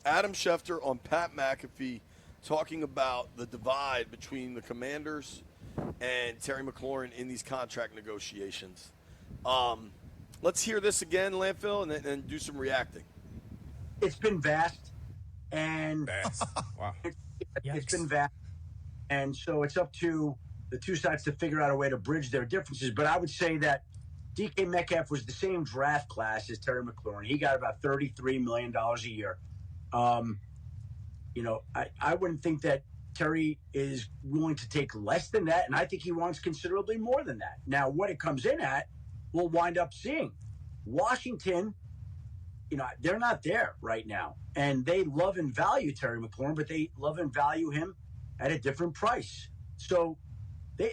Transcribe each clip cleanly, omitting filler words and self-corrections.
Adam Schefter on Pat McAfee talking about the divide between the Commanders and Terry McLaurin in these contract negotiations. Let's hear this again, Landfill, and then do some reacting. It's been vast, and Wow. it's been vast, and so it's up to the two sides to figure out a way to bridge their differences. But I would say that DK Metcalf was the same draft class as Terry McLaurin. He got about $33 million a year. I wouldn't think that Terry is willing to take less than that, and I think he wants considerably more than that. Now, what it comes in at, we'll wind up seeing. Washington, they're not there right now, and they love and value Terry McLaurin, but they love and value him at a different price. So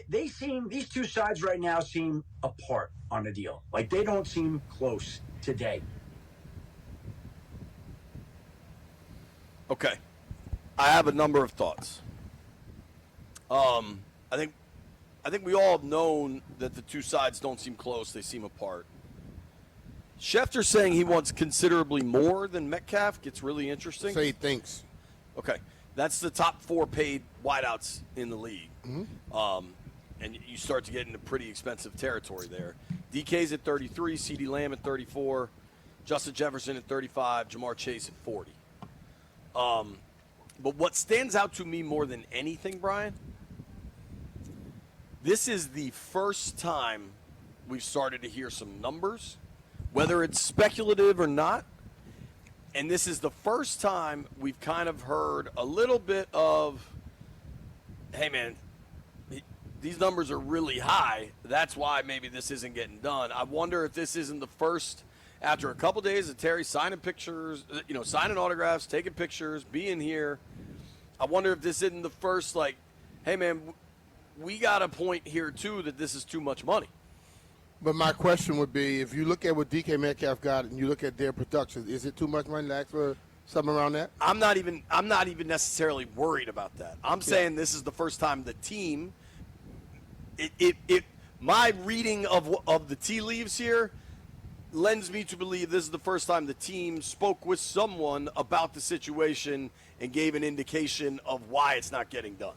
these two sides right now seem apart on the deal. Like, they don't seem close today. Okay. I have a number of thoughts. I think we all have known that the two sides don't seem close. They seem apart. Schefter saying he wants considerably more than Metcalf gets really interesting. So he thinks. Okay. That's the top 4 paid wideouts in the league. Mm-hmm. And you start to get into pretty expensive territory there. DK's at 33, CeeDee Lamb at 34, Justin Jefferson at 35, Jamar Chase at 40. But what stands out to me more than anything, Brian, this is the first time we've started to hear some numbers, whether it's speculative or not. And this is the first time we've kind of heard a little bit of, hey, man, these numbers are really high. That's why maybe this isn't getting done. I wonder if this isn't the first, after a couple days of Terry signing pictures, signing autographs, taking pictures, being here. I wonder if this isn't the first, like, hey, man, we got a point here, too, that this is too much money. But my question would be, if you look at what DK Metcalf got and you look at their production, is it too much money to ask for something around that? I'm not even necessarily worried about that. I'm saying this is the first time the team – my reading of the tea leaves here lends me to believe this is the first time the team spoke with someone about the situation and gave an indication of why it's not getting done.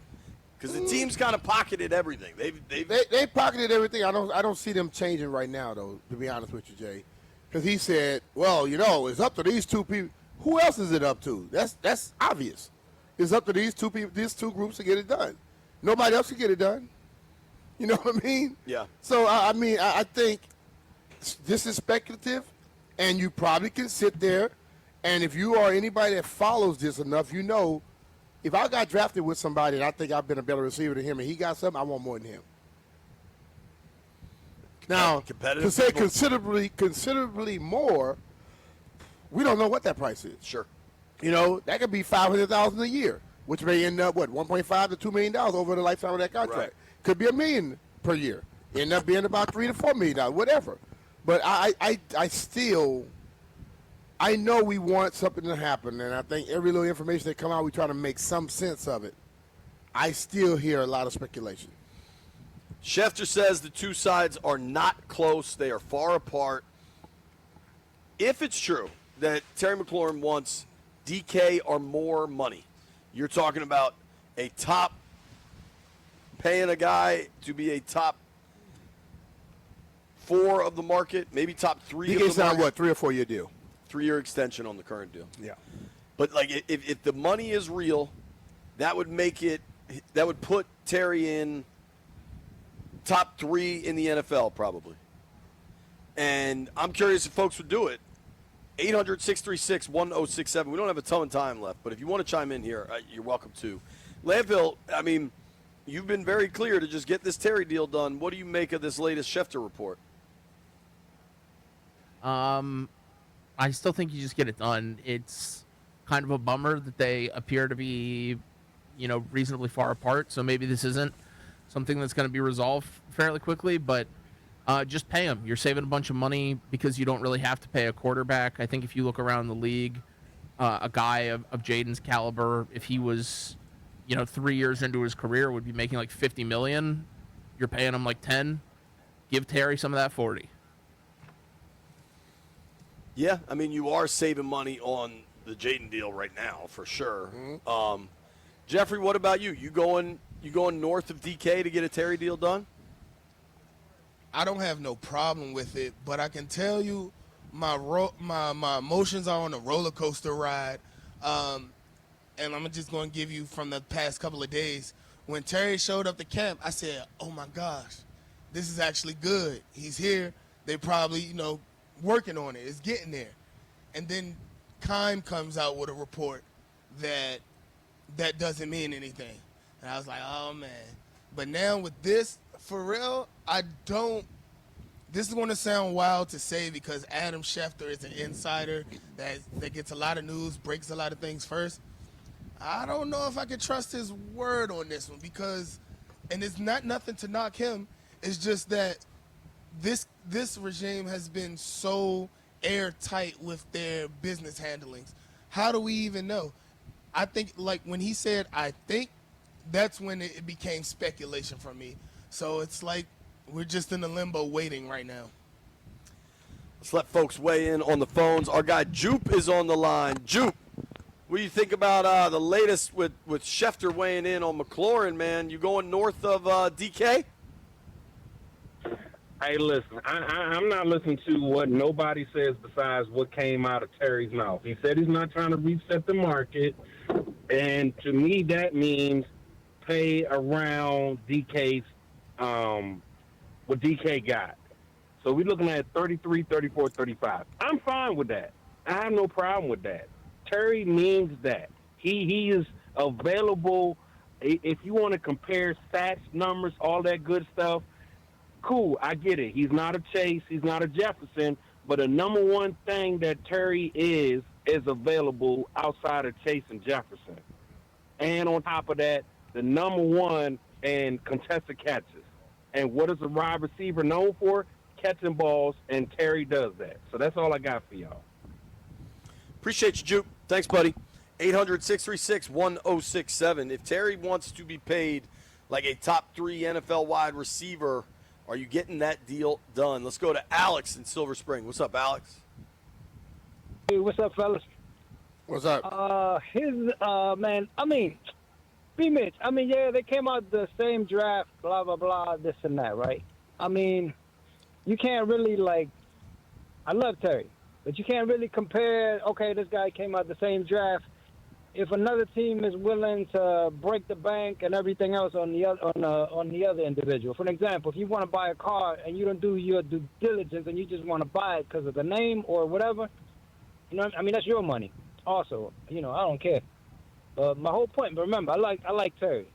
Because the team's kind of pocketed everything. They pocketed everything. I don't see them changing right now, though, to be honest with you, Jay. Because he said, well, it's up to these two people. Who else is it up to? That's obvious. It's up to these two people, these two groups to get it done. Nobody else can get it done. You know what I mean? Yeah. So, I think this is speculative, and you probably can sit there, and if you are anybody that follows this enough, if I got drafted with somebody and I think I've been a better receiver than him and he got something, I want more than him. Now, to say considerably more, we don't know what that price is. Sure. That could be $500,000 a year, which may end up, $1.5 to $2 million over the lifetime of that contract. Right. Could be $1 million per year. End up being about $3 to $4 million, whatever. But I still, I know we want something to happen, and I think every little information that come out, we try to make some sense of it. I still hear a lot of speculation. Schefter says the two sides are not close. They are far apart. If it's true that Terry McLaurin wants DK or more money, you're talking about a top, paying a guy to be a top 4 of the market, maybe top 3 of the market. DK's on what, 3 or 4 year deal? 3-year extension on the current deal. Yeah. But like, if the money is real, that would put Terry in top 3 in the NFL probably. And I'm curious if folks would do it. 800-636-1067. We don't have a ton of time left, but if you want to chime in here, you're welcome to. Landfill, you've been very clear to just get this Terry deal done. What do you make of this latest Schefter report? I still think you just get it done. It's kind of a bummer that they appear to be, reasonably far apart. So maybe this isn't something that's going to be resolved fairly quickly, but just pay him. You're saving a bunch of money because you don't really have to pay a quarterback. I think if you look around the league, a guy of Jaden's caliber, if he was, 3 years into his career, would be making like $50 million. You're paying him like 10. Give Terry some of that 40. Yeah, you are saving money on the Jaden deal right now for sure. Jeffrey, what about you? You going north of DK to get a Terry deal done? I don't have no problem with it, but I can tell you my emotions are on a roller coaster ride. And I'm just going to give you from the past couple of days. When Terry showed up to camp, I said, oh, my gosh, this is actually good. He's here. They probably, working on it. It's getting there. And then Kime comes out with a report that doesn't mean anything. And I was like, oh, man. But now with this, for real, this is going to sound wild to say because Adam Schefter is an insider that gets a lot of news, breaks a lot of things first. I don't know if I can trust his word on this one because, and it's not nothing to knock him, it's just that this regime has been so airtight with their business handlings. How do we even know? I think, like, when he said, I think, that's when it became speculation for me. So it's like we're just in a limbo waiting right now. Let's let folks weigh in on the phones. Our guy Jupe is on the line. Jupe, what do you think about the latest with Schefter weighing in on McLaurin, man? You going north of DK? Hey, listen, I'm not listening to what nobody says besides what came out of Terry's mouth. He said he's not trying to reset the market, and to me that means pay around DK's what DK got. So we're looking at 33, 34, 35. I'm fine with that. I have no problem with that. Terry means that. He is available. If you want to compare stats, numbers, all that good stuff, cool, I get it. He's not a Chase, he's not a Jefferson, but the number one thing that Terry is available outside of Chase and Jefferson. And on top of that, the number one in contested catches. And what is a wide receiver known for? Catching balls, and Terry does that. So that's all I got for y'all. Appreciate you, Jupe. Thanks, buddy. 800-636-1067. If Terry wants to be paid like a top 3 NFL wide receiver, are you getting that deal done? Let's go to Alex in Silver Spring. What's up, Alex? Hey, what's up, fellas? What's up? Man, BMitch, yeah, they came out the same draft, blah, blah, blah, this and that, right? You can't really, I love Terry, but you can't really compare, okay, this guy came out the same draft. If another team is willing to break the bank and everything else on the other individual, for an example, if you want to buy a car and you don't do your due diligence and you just want to buy it because of the name or whatever, that's your money. Also, I don't care. My whole point, but remember, I like Terry,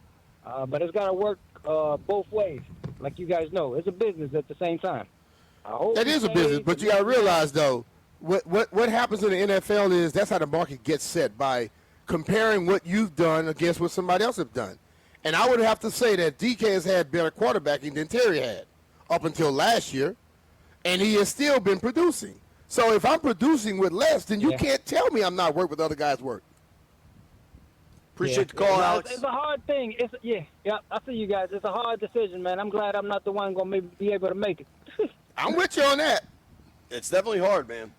but it's got to work both ways. Like you guys know, it's a business at the same time. That is a business, but you got to realize though, what happens in the NFL is that's how the market gets set by comparing what you've done against what somebody else has done. And I would have to say that DK has had better quarterbacking than Terry had up until last year, and he has still been producing. So if I'm producing with less, then you can't tell me I'm not working with other guys' work. Appreciate the call, Alex. It's a hard thing. I see you guys. It's a hard decision, man. I'm glad I'm not the one going to be able to make it. I'm with you on that. It's definitely hard, man.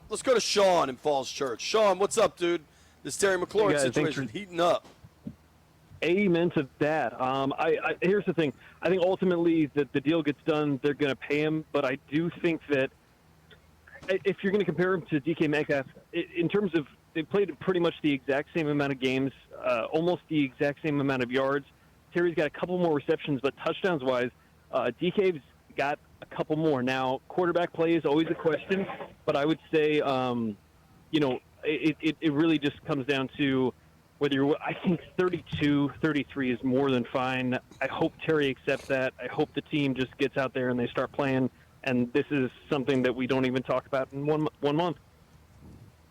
Let's go to Sean in Falls Church. Sean, what's up, dude? This Terry McLaurin situation heating up. Amen to that. Here's the thing. I think ultimately that the deal gets done, they're going to pay him. But I do think that if you're going to compare him to DK Metcalf, in terms of they played pretty much the exact same amount of games, almost the exact same amount of yards. Terry's got a couple more receptions, but touchdowns-wise, DK's got a couple more. Now, quarterback play is always a question, but I would say, it really just comes down to whether I think 32, 33 is more than fine. I hope Terry accepts that. I hope the team just gets out there and they start playing, and this is something that we don't even talk about in one month.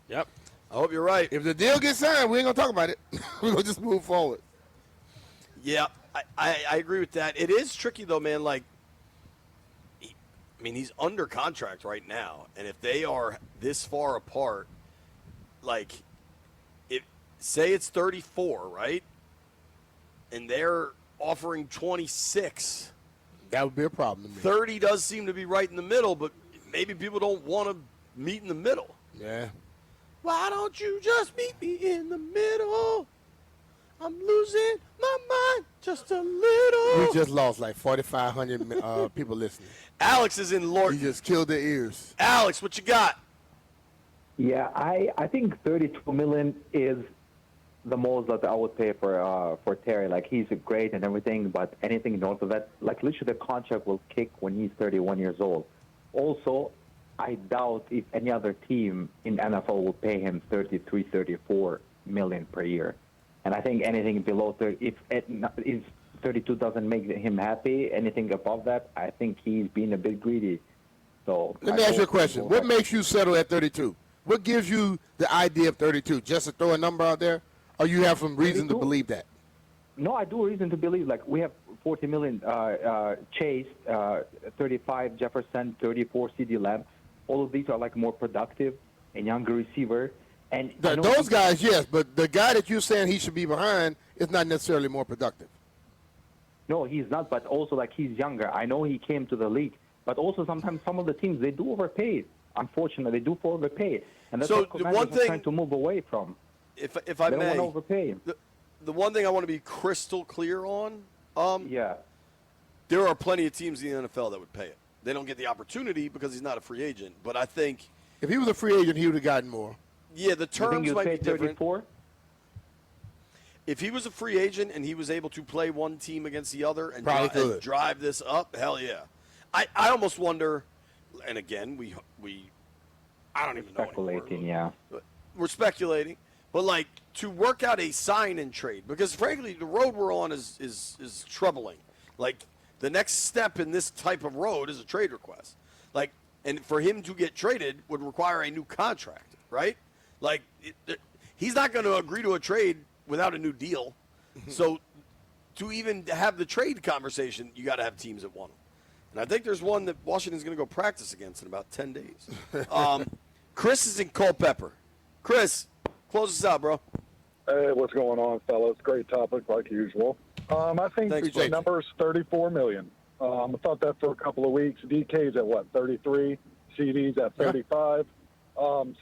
Yep. I hope you're right. If the deal gets signed, we ain't going to talk about it. We're going to just move forward. Yeah, I agree with that. It is tricky, though, man. He's under contract right now. And if they are this far apart, say it's 34, right? And they're offering 26. That would be a problem to me. 30 does seem to be right in the middle, but maybe people don't want to meet in the middle. Yeah. Why don't you just meet me in the middle? I'm losing my mind just a little. We just lost like 4,500 people listening. Alex is in Lorton. You just killed their ears. Alex, what you got? Yeah, I think 32 million is the most that I would pay for Terry. Like, he's great and everything, but anything north of that, like, literally the contract will kick when he's 31 years old. Also, I doubt if any other team in NFL will pay him 33, 34 million per year. And I think anything below 30, if 32 doesn't make him happy, anything above that, I think he's being a bit greedy. So let me ask you a question. What makes you settle at 32? What gives you the idea of 32? Just to throw a number out there, or you have some reason 32? to believe that? No, I do reason to believe. Like, we have 40 million Chase, 35 Jefferson, 34 CD Lamb. All of these are like more productive and younger receiver. And Those guys, yes, but the guy that you're saying he should be behind is not necessarily more productive. No, he's not, but also, like, he's younger. I know he came to the league, but also sometimes some of the teams, they do overpay. Unfortunately, they do overpay. And that's So what the Commanders one are thing- trying to move away from. If I They don't may, want to overpay. the one thing I want to be crystal clear on, Yeah. there are plenty of teams in the NFL that would pay it. They don't get the opportunity because he's not a free agent. But I think, If he was a free agent, he would have gotten more. yeah, the You think terms you'd might pay be different. 34? If he was a free agent and he was able to play one team against the other and, Probably and could. drive this up, hell yeah. I almost wonder, and again, we I don't even know anymore. Speculating, yeah. We're speculating, but like to work out a sign and trade, because frankly the road we're on is troubling. Like the next step in this type of road is a trade request. Like, and for him to get traded would require a new contract, right? Like he's not going to agree to a trade without a new deal. So to even have the trade conversation, you got to have teams that want him. And I think there's one that Washington's going to go practice against in about 10 days. Chris is in Culpeper. Chris, close us out, bro. Hey, what's going on, fellas? Great topic, like usual. I think Thanks, the JJ. number's 34 million. I thought that for a couple of weeks. DK's at what, 33? CD's at 35.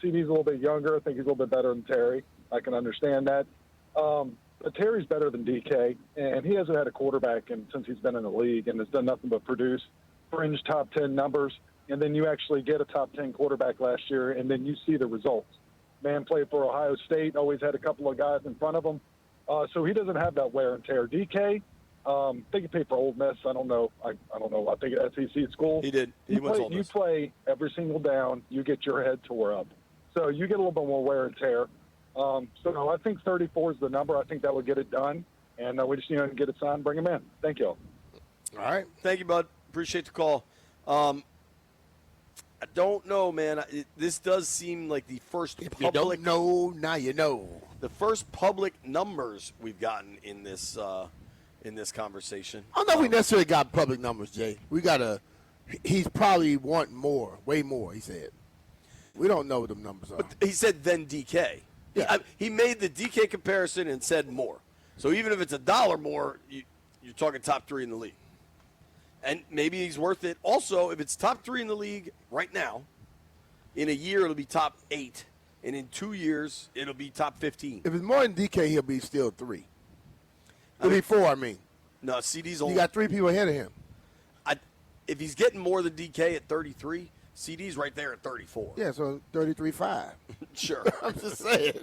CD's a little bit younger. I think he's a little bit better than Terry. I can understand that. But Terry's better than DK, and he hasn't had a quarterback since he's been in the league and has done nothing but produce fringe top 10 numbers. And then you actually get a top 10 quarterback last year, and then you see the results. Man played for Ohio State, always had a couple of guys in front of him. So he doesn't have that wear and tear. DK, I think he played for Ole Miss. I don't know. I don't know. I think at SEC school. He did. He went to Ole You Miss. play every single down. You get your head tore up. So you get a little bit more wear and tear. So I think 34 is the number. I think that would get it done. And we just need to get it signed, bring him in. Thank you. All right. Thank you, bud. Appreciate the call. I don't know, man. This does seem like the first If you don't know, now you know. the first public numbers we've gotten in this conversation. I don't know if we necessarily got public numbers, Jay. We got he's probably want more, way more, he said. We don't know what the numbers are. But he said then DK. Yeah. He made the DK comparison and said more. So even if it's $1 more, you're talking top 3 in the league. And maybe he's worth it. Also, if it's top 3 in the league right now, in a year it'll be top 8. And in 2 years, it'll be top 15. If it's more than DK, he'll be still 3. He'll be 4, I mean. No, CD's You only. got 3 people ahead of him. If he's getting more than DK at 33, CD's right there at 34. Yeah, so 33-5. Sure. I'm just saying.